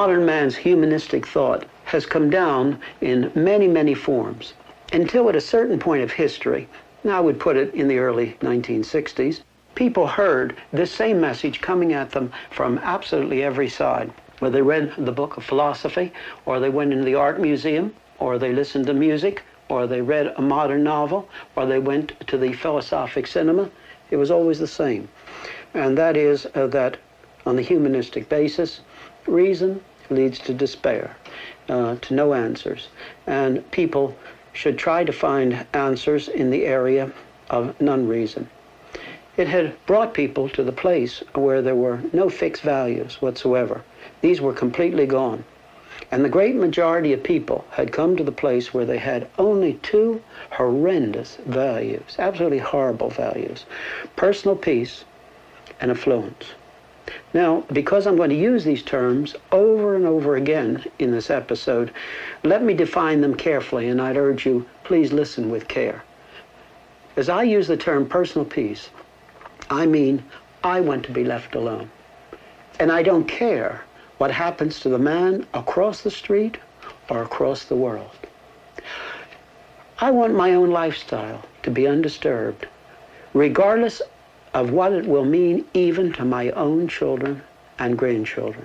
modern man's humanistic thought has come down in many, many forms until at a certain point of history, now I would put it in the early 1960s, people heard this same message coming at them from absolutely every side. Whether they read the book of philosophy, or they went into the art museum, or they listened to music, or they read a modern novel, or they went to the philosophic cinema, it was always the same. And that is that on the humanistic basis, reason leads to despair, to no answers. And people should try to find answers in the area of non-reason. It had brought people to the place where there were no fixed values whatsoever. These were completely gone. And the great majority of people had come to the place where they had only two horrendous values, absolutely horrible values: personal peace and affluence. Now, because I'm going to use these terms over and over again in this episode, let me define them carefully, and I'd urge you, please listen with care. As I use the term personal peace, I mean I want to be left alone. And I don't care what happens to the man across the street or across the world. I want my own lifestyle to be undisturbed, regardless of what it will mean even to my own children and grandchildren.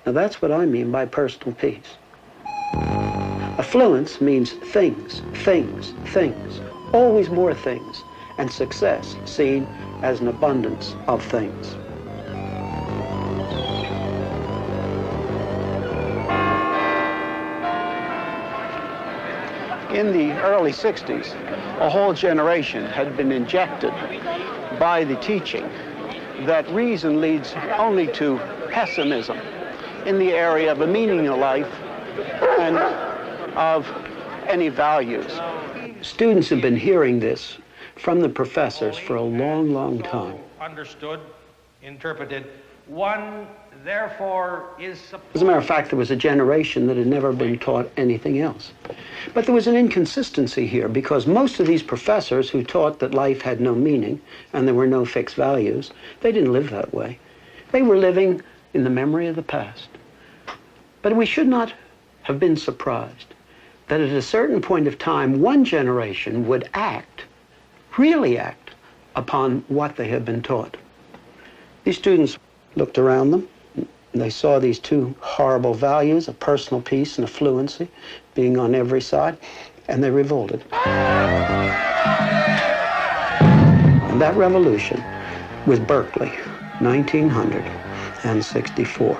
Now that's what I mean by personal peace. Affluence means things, things, things, always more things, and success seen as an abundance of things. In the early 60s, a whole generation had been injected by the teaching that reason leads only to pessimism in the area of a meaning of life and of any values. Students have been hearing this from the professors for a long, long time. Understood, interpreted, one therefore is supposed... As a matter of fact, there was a generation that had never been taught anything else. But there was an inconsistency here, because most of these professors who taught that life had no meaning and there were no fixed values, they didn't live that way. They were living in the memory of the past. But we should not have been surprised that at a certain point of time, one generation would act, really act, upon what they had been taught. These students looked around them, and they saw these two horrible values of personal peace and affluency being on every side, and they revolted. And that revolution was Berkeley, 1964.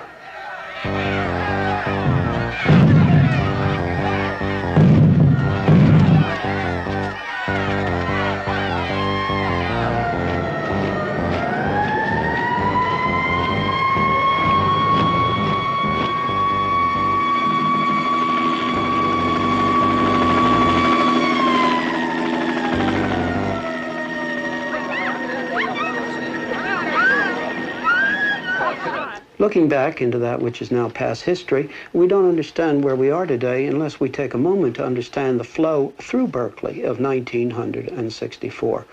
Looking back into that which is now past history, we don't understand where we are today unless we take a moment to understand the flow through Berkeley of 1964.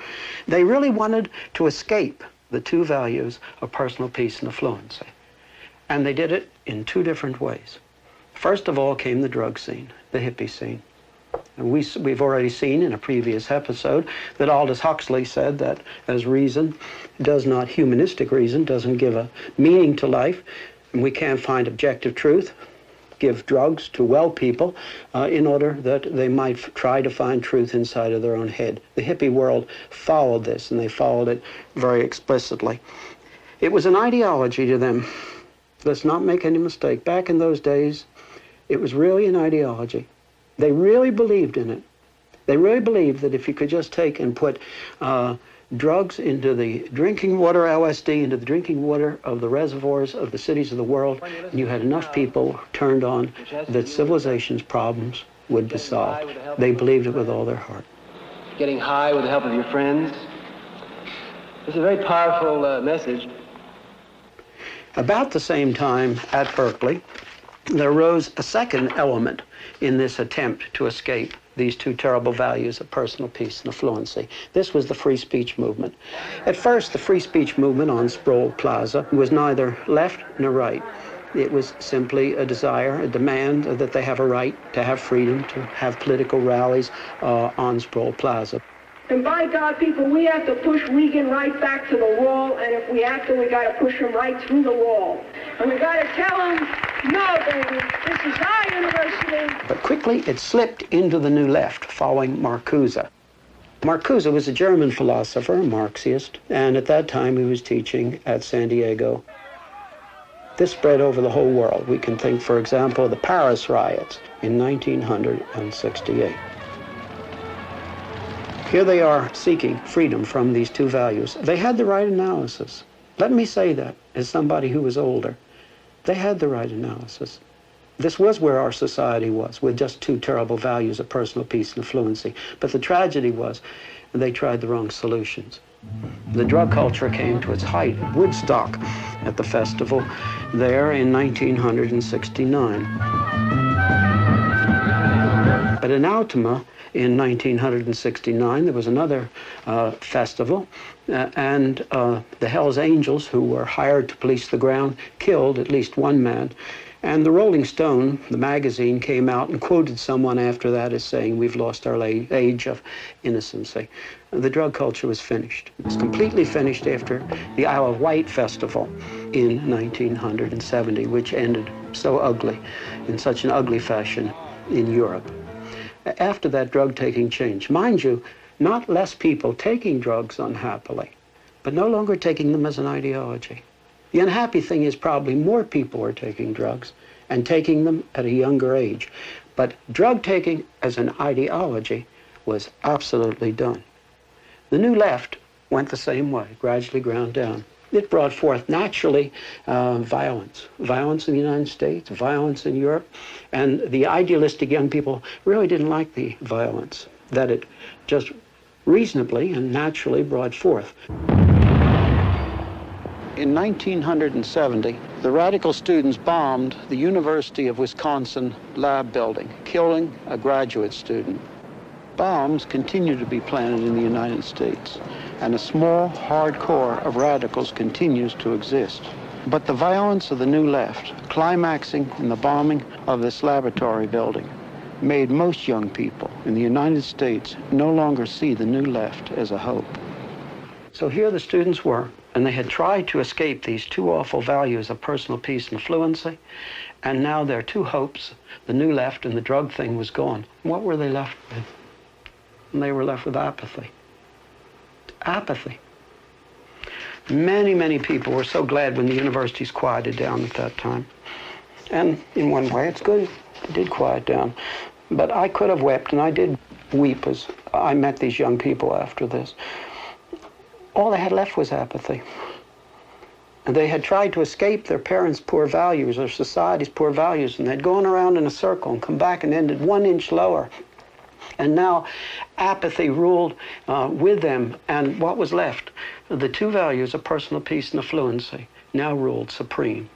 They really wanted to escape the two values of personal peace and affluency. And they did it in two different ways. First of all came the drug scene, the hippie scene. And we've already seen in a previous episode that Aldous Huxley said that as reason does not, humanistic reason, doesn't give a meaning to life, and we can't find objective truth, give drugs to well people in order that they might try to find truth inside of their own head. The hippie world followed this, and they followed it very explicitly. It was an ideology to them. Let's not make any mistake. Back in those days, it was really an ideology. They really believed in it. They really believed that if you could just take and put drugs into the drinking water, LSD, into the drinking water of the reservoirs of the cities of the world, and you had enough people turned on, that civilization's problems would be solved. They believed it with all their heart. Getting high with the help of your friends. It's a very powerful message. About the same time at Berkeley, there arose a second element in this attempt to escape these two terrible values of personal peace and affluency. This was the free speech movement. At first, the free speech movement on Sproul Plaza was neither left nor right. It was simply a desire, a demand that they have a right to have freedom, to have political rallies on Sproul Plaza. And by God, people, we have to push Reagan right back to the wall, and if we have to, we got to push him right through the wall. And we got to tell him, no, baby, this is our university. But quickly it slipped into the New Left, following Marcuse. Marcuse was a German philosopher, a Marxist, and at that time he was teaching at San Diego. This spread over the whole world. We can think, for example, of the Paris riots in 1968. Here they are seeking freedom from these two values. They had the right analysis. Let me say that as somebody who was older. They had the right analysis. This was where our society was, with just two terrible values of personal peace and fluency. But the tragedy was they tried the wrong solutions. The drug culture came to its height at Woodstock at the festival there in 1969. But in Altima, in 1969, there was another festival, and the Hells Angels, who were hired to police the ground, killed at least one man. And the Rolling Stone, the magazine, came out and quoted someone after that as saying, "We've lost our age of innocency." The drug culture was finished. It was completely finished after the Isle of Wight Festival in 1970, which ended so ugly, in such an ugly fashion in Europe. After that, drug-taking changed. Mind you, not less people taking drugs unhappily, but no longer taking them as an ideology. The unhappy thing is probably more people are taking drugs and taking them at a younger age. But drug-taking as an ideology was absolutely done. The New Left went the same way, gradually ground down. It brought forth naturally violence. Violence in the United States, violence in Europe. And the idealistic young people really didn't like the violence that it just reasonably and naturally brought forth. In 1970, the radical students bombed the University of Wisconsin lab building, killing a graduate student. Bombs continue to be planted in the United States, and a small, hard core of radicals continues to exist. But the violence of the New Left, climaxing in the bombing of this laboratory building, made most young people in the United States no longer see the New Left as a hope. So here the students were, and they had tried to escape these two awful values of personal peace and fluency, and now their two hopes, the New Left and the drug thing, was gone. What were they left with? And they were left with apathy. Apathy. Many, many people were so glad when the universities quieted down at that time. And in one way, it's good. It did quiet down. But I could have wept, and I did weep as I met these young people after this. All they had left was apathy. And they had tried to escape their parents' poor values, or society's poor values, and they'd gone around in a circle and come back and ended 1 inch lower. And now apathy ruled with them, and what was left? The two values of personal peace and affluency now ruled supreme.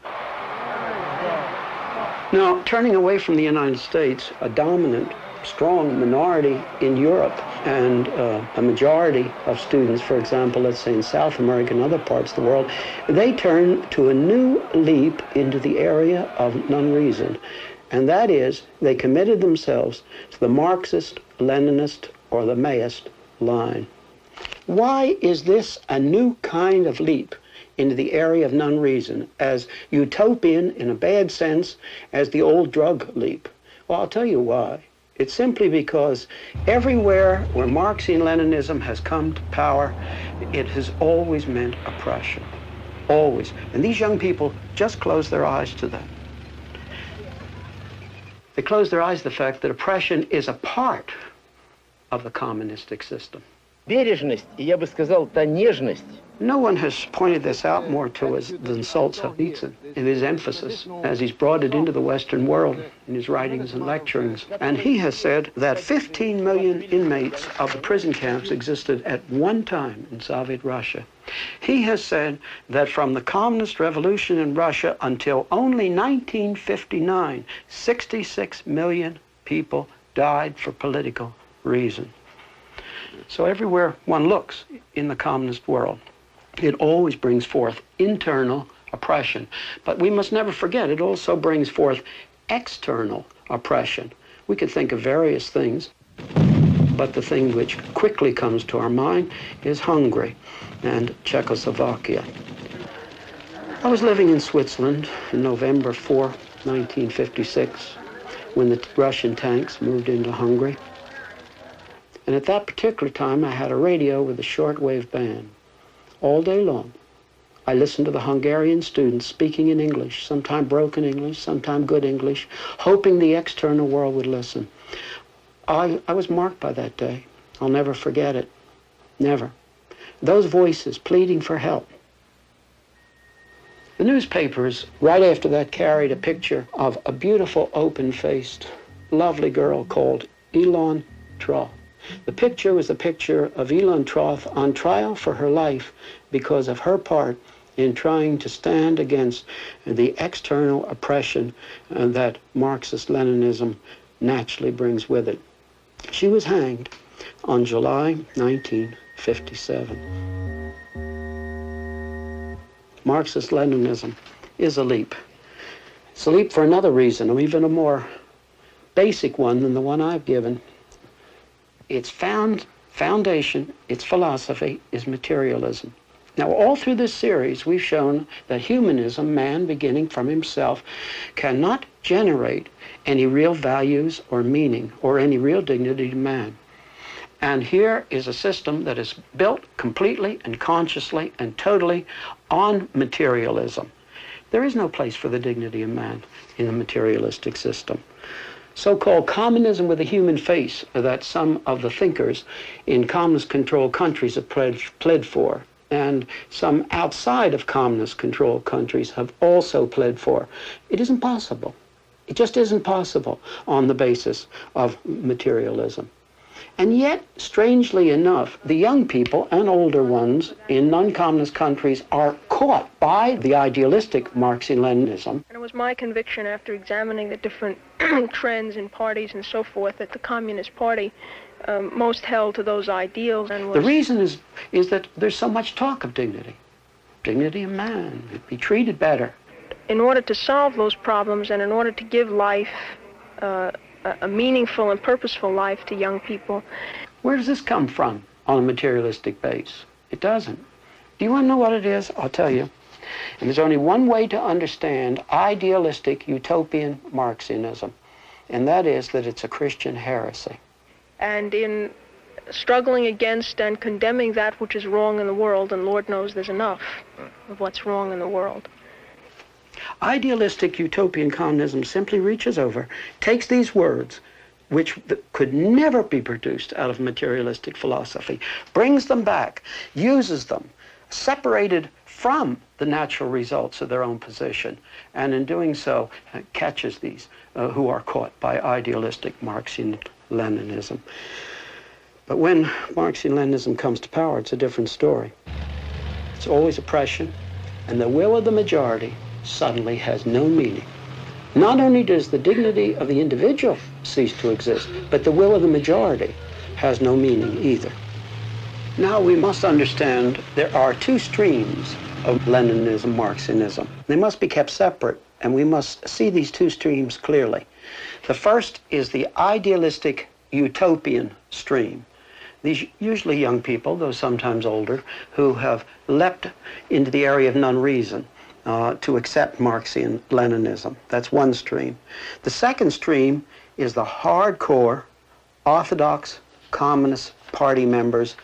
Now, turning away from the United States, a dominant, strong minority in Europe, and a majority of students, for example, let's say in South America and other parts of the world, they turned to a new leap into the area of non-reason. And that is, they committed themselves to the Marxist, Leninist, or the Maoist line. Why is this a new kind of leap into the area of non-reason, as utopian in a bad sense as the old drug leap? Well, I'll tell you why. It's simply because everywhere where Marxian Leninism has come to power, it has always meant oppression. Always. And these young people just close their eyes to that. They close their eyes to the fact that oppression is a part of the communistic system. Бережность, и я бы сказал, та нежность. No one has pointed this out more to us than Solzhenitsyn in his emphasis, as he's brought it into the Western world in his writings and lecturings. And he has said that 15 million inmates of the prison camps existed at one time in Soviet Russia. He has said that from the communist revolution in Russia until only 1959, 66 million people died for political reason. So everywhere one looks in the communist world, it always brings forth internal oppression. But we must never forget it also brings forth external oppression. We could think of various things, but the thing which quickly comes to our mind is Hungary and Czechoslovakia. I was living in Switzerland in November 4, 1956, when the Russian tanks moved into Hungary. And at that particular time, I had a radio with a shortwave band. All day long, I listened to the Hungarian students speaking in English, sometimes broken English, sometimes good English, hoping the external world would listen. I was marked by that day. I'll never forget it. Never. Those voices pleading for help. The newspapers, right after that, carried a picture of a beautiful, open-faced, lovely girl called Elon Troth. The picture was a picture of Elon Troth on trial for her life because of her part in trying to stand against the external oppression that Marxist-Leninism naturally brings with it. She was hanged on July 1957. Marxist-Leninism is a leap. It's a leap for another reason, or even a more basic one than the one I've given. Its foundation, its philosophy, is materialism. Now, all through this series, we've shown that humanism, man beginning from himself, cannot generate any real values or meaning or any real dignity to man. And here is a system that is built completely and consciously and totally on materialism. There is no place for the dignity of man in the materialistic system. So-called communism with a human face that some of the thinkers in communist-controlled countries have pled for, and some outside of communist-controlled countries have also pled for. It isn't possible. It just isn't possible on the basis of materialism. And yet, strangely enough, the young people and older ones in non-communist countries are caught by the idealistic Marxist-Leninism. And it was my conviction after examining the different trends in parties and so forth that the Communist Party most held to those ideals. And the reason is that there's so much talk of dignity. Dignity of man, be treated better. In order to solve those problems and in order to give life a meaningful and purposeful life to young people. Where does this come from on a materialistic base? It doesn't. Do you want to know what it is? I'll tell you. And there's only one way to understand idealistic utopian Marxism, and that is that it's a Christian heresy. And in struggling against and condemning that which is wrong in the world, and Lord knows there's enough of what's wrong in the world. Idealistic utopian communism simply reaches over, takes these words, which could never be produced out of materialistic philosophy, brings them back, uses them, separated from the natural results of their own position, and in doing so, catches these who are caught by idealistic Marxist-Leninism. But when Marxist-Leninism comes to power, it's a different story. It's always oppression, and the will of the majority suddenly has no meaning. Not only does the dignity of the individual cease to exist, but the will of the majority has no meaning either. Now we must understand there are two streams of Leninism, Marxism. They must be kept separate, and we must see these two streams clearly. The first is the idealistic utopian stream. These usually young people, though sometimes older, who have leapt into the area of non-reason to accept Marxian-Leninism. That's one stream. The second stream is the hardcore Orthodox Communist Party members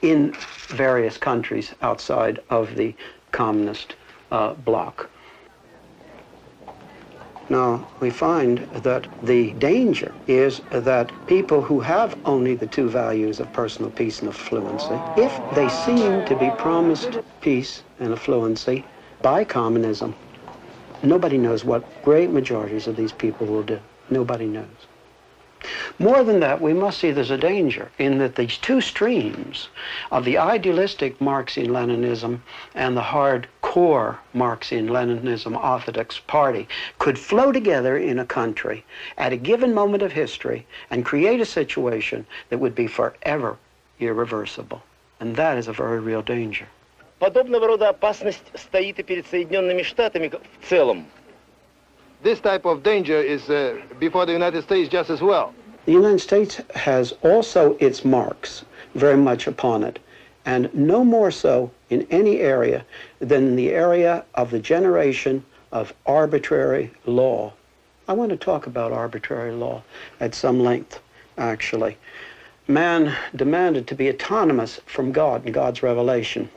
in various countries outside of the communist bloc. Now, we find that the danger is that people who have only the two values of personal peace and affluency, if they seem to be promised peace and affluency by communism, nobody knows what great majorities of these people will do. Nobody knows. More than that, we must see there's a danger in that these two streams of the idealistic Marxian-Leninism and the hardcore Marxian-Leninism Orthodox Party could flow together in a country at a given moment of history and create a situation that would be forever irreversible. And that is a very real danger. Подобного рода опасность стоит и перед Соединенными Штатами в целом. This type of danger is before the United States just as well. The United States has also its marks very much upon it, and no more so in any area than the area of the generation of arbitrary law. I want to talk about arbitrary law at some length, actually. Man demanded to be autonomous from God and God's revelation.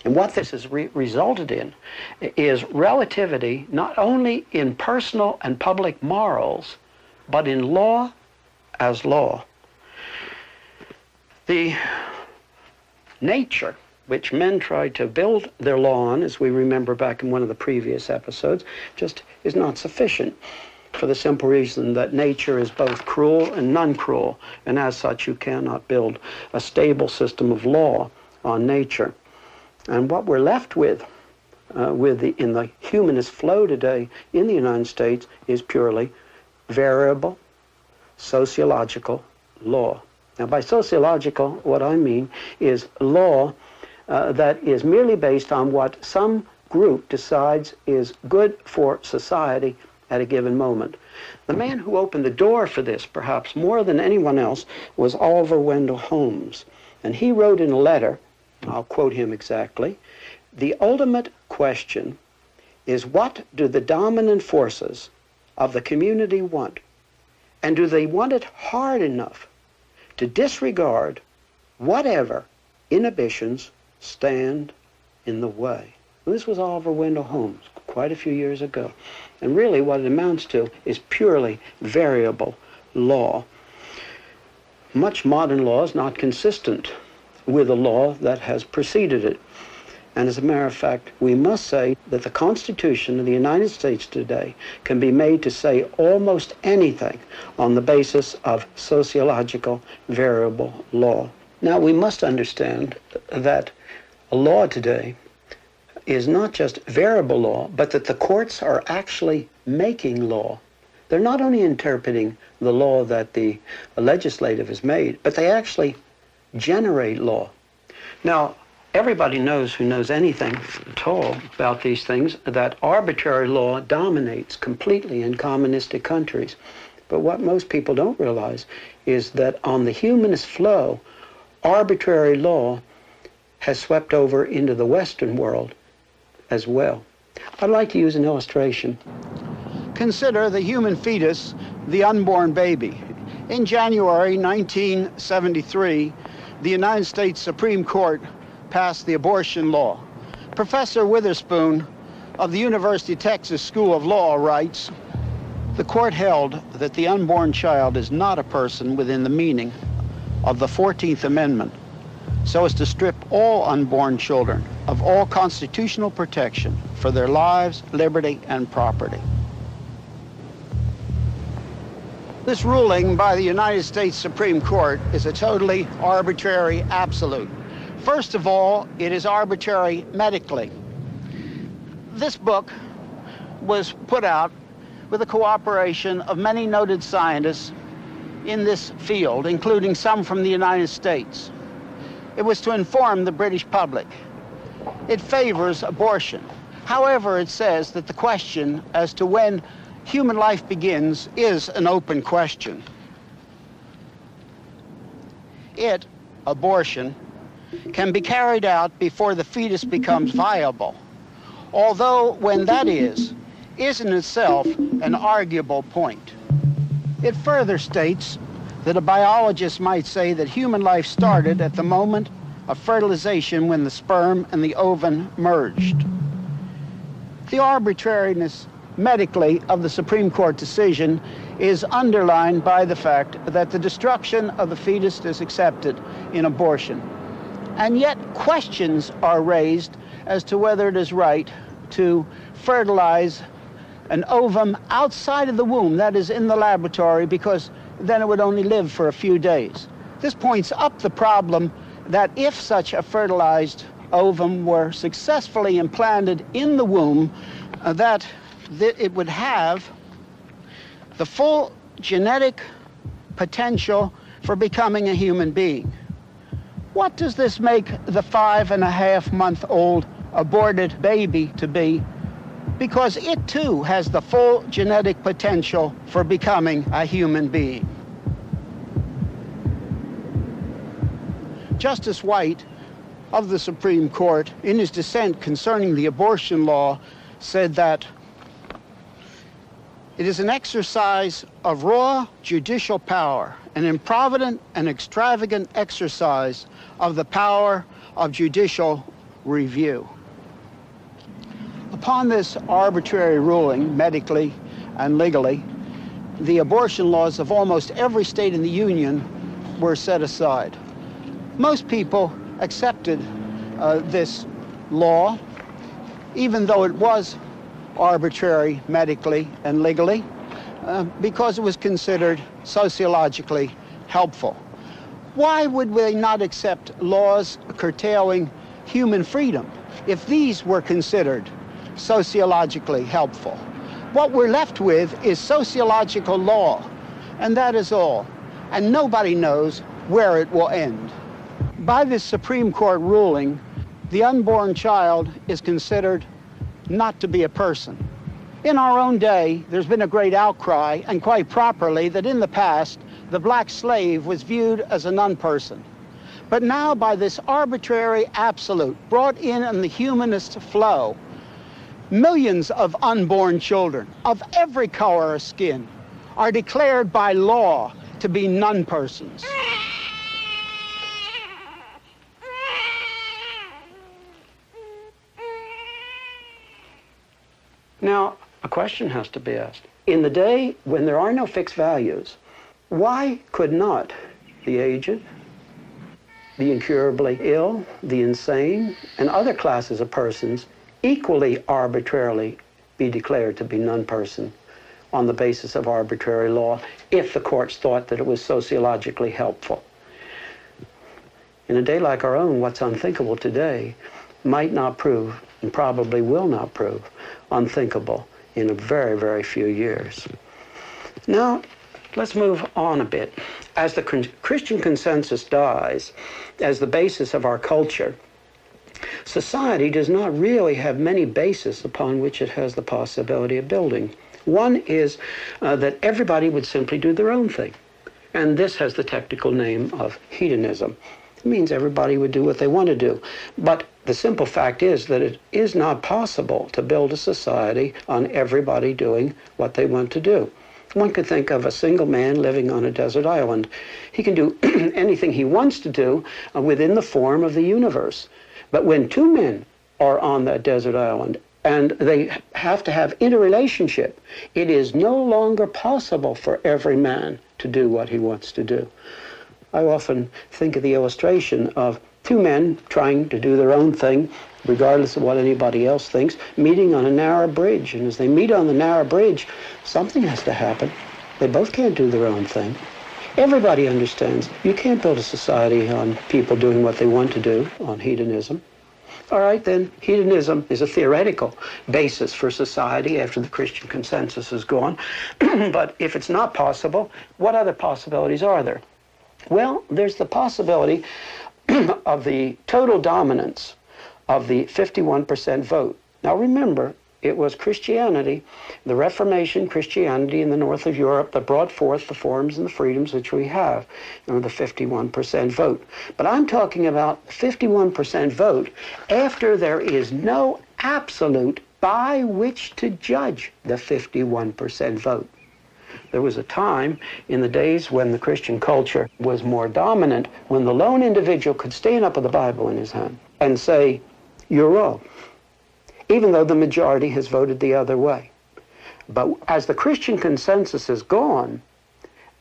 And what this has resulted in is relativity not only in personal and public morals, but in law as law. The nature which men tried to build their law on, as we remember back in one of the previous episodes, just is not sufficient, for the simple reason that nature is both cruel and non-cruel, and as such you cannot build a stable system of law on nature. And what we're left with in the humanist flow today in the United States is purely variable sociological law. Now, by sociological, what I mean is law that is merely based on what some group decides is good for society at a given moment. The man who opened the door for this, perhaps more than anyone else, was Oliver Wendell Holmes. And he wrote in a letter, I'll quote him exactly, "The ultimate question is, what do the dominant forces of the community want? And do they want it hard enough to disregard whatever inhibitions stand in the way?" This was Oliver Wendell Holmes quite a few years ago. And really what it amounts to is purely variable law. Much modern law is not consistent with the law that has preceded it. And as a matter of fact, we must say that the Constitution of the United States today can be made to say almost anything on the basis of sociological variable law. Now, we must understand that a law today is not just variable law, but that the courts are actually making law. They're not only interpreting the law that the legislative has made, but they actually generate law. Now, everybody knows who knows anything at all about these things that arbitrary law dominates completely in communistic countries. But what most people don't realize is that on the humanist flow, arbitrary law has swept over into the Western world as well. I'd like to use an illustration. Consider the human fetus, the unborn baby. In January 1973, the United States Supreme Court passed the abortion law. Professor Witherspoon of the University of Texas School of Law writes, "The court held that the unborn child is not a person within the meaning of the 14th Amendment, so as to strip all unborn children of all constitutional protection for their lives, liberty, and property." This ruling by the United States Supreme Court is a totally arbitrary absolute. First of all, it is arbitrary medically. This book was put out with the cooperation of many noted scientists in this field, including some from the United States. It was to inform the British public. It favors abortion. However, it says that the question as to when human life begins is an open question. It, abortion, can be carried out before the fetus becomes viable, although when that is in itself an arguable point. It further states that a biologist might say that human life started at the moment of fertilization when the sperm and the ovum merged. The arbitrariness medically of the Supreme Court decision is underlined by the fact that the destruction of the fetus is accepted in abortion. And yet questions are raised as to whether it is right to fertilize an ovum outside of the womb, that is in the laboratory, because then it would only live for a few days. This points up the problem that if such a fertilized ovum were successfully implanted in the womb, that it would have the full genetic potential for becoming a human being. What does this make the 5.5-month-old aborted baby to be? Because it too has the full genetic potential for becoming a human being. Justice White of the Supreme Court, in his dissent concerning the abortion law, said that it is an exercise of raw judicial power, an improvident and extravagant exercise of the power of judicial review. Upon this arbitrary ruling, medically and legally, the abortion laws of almost every state in the Union were set aside. Most people accepted this law, even though it was arbitrary medically and legally, because it was considered sociologically helpful. Why would they not accept laws curtailing human freedom if these were considered sociologically helpful? What we're left with is sociological law, and that is all. And nobody knows where it will end. By this Supreme Court ruling, the unborn child is considered not to be a person. In our own day, there's been a great outcry, and quite properly, that in the past, the black slave was viewed as a non-person. But now, by this arbitrary absolute brought in the humanist flow, millions of unborn children of every color of skin are declared by law to be non-persons. Now, a question has to be asked. In the day when there are no fixed values, why could not the aged, the incurably ill, the insane, and other classes of persons equally arbitrarily be declared to be non-person on the basis of arbitrary law if the courts thought that it was sociologically helpful? In a day like our own, what's unthinkable today might not prove, and probably will not prove, unthinkable in a very, very few years. Now, let's move on a bit. As the Christian consensus dies as the basis of our culture, society does not really have many bases upon which it has the possibility of building. One is that everybody would simply do their own thing. And this has the technical name of hedonism. It means everybody would do what they want to do. But the simple fact is that it is not possible to build a society on everybody doing what they want to do. One could think of a single man living on a desert island. He can do anything he wants to do within the form of the universe. But when two men are on that desert island and they have to have interrelationship, it is no longer possible for every man to do what he wants to do. I often think of the illustration of two men trying to do their own thing, regardless of what anybody else thinks, meeting on a narrow bridge. And as they meet on the narrow bridge, something has to happen. They both can't do their own thing. Everybody understands you can't build a society on people doing what they want to do, on hedonism. All right, then, hedonism is a theoretical basis for society after the Christian consensus is gone. But if it's not possible, what other possibilities are there? Well, there's the possibility of the total dominance of the 51% vote. Now remember, it was Christianity, the Reformation Christianity in the north of Europe, that brought forth the forms and the freedoms which we have, the 51% vote. But I'm talking about 51% vote after there is no absolute by which to judge the 51% vote. There was a time in the days when the Christian culture was more dominant, when the lone individual could stand up with the Bible in his hand and say, "You're wrong," even though the majority has voted the other way. But as the Christian consensus is gone,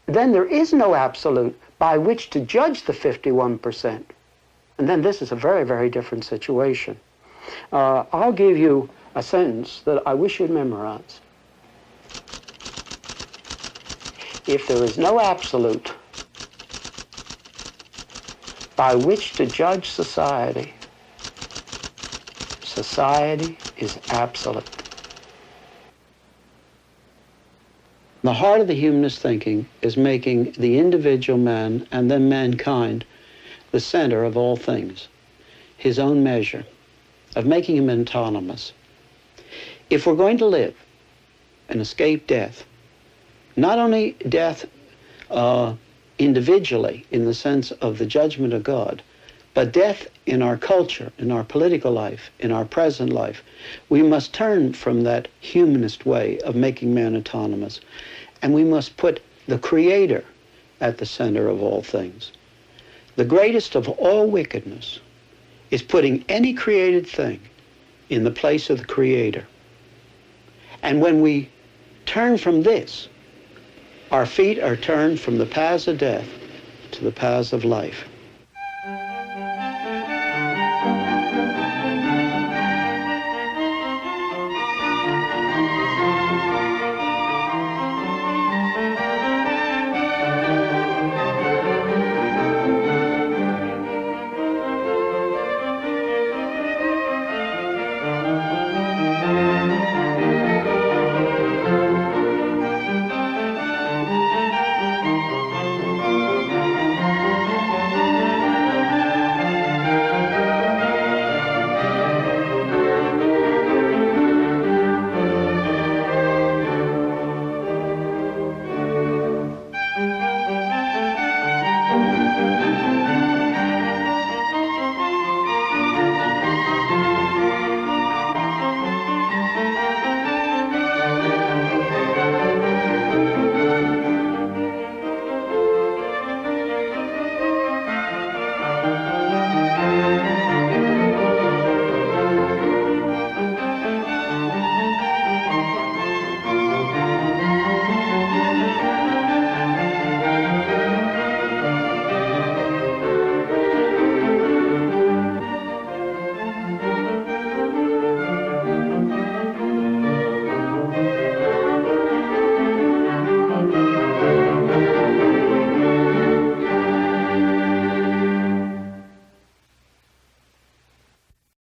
then there is no absolute by which to judge the 51%. And then this is a very, very different situation. I'll give you a sentence that I wish you'd memorize. If there is no absolute by which to judge society, society is absolute. The heart of the humanist thinking is making the individual man and then mankind the center of all things, his own measure, of making him autonomous. If we're going to live and escape death, not only death individually in the sense of the judgment of God, but death in our culture, in our political life, in our present life, we must turn from that humanist way of making man autonomous, and we must put the Creator at the center of all things. The greatest of all wickedness is putting any created thing in the place of the Creator. And when we turn from this, our feet are turned from the paths of death to the paths of life.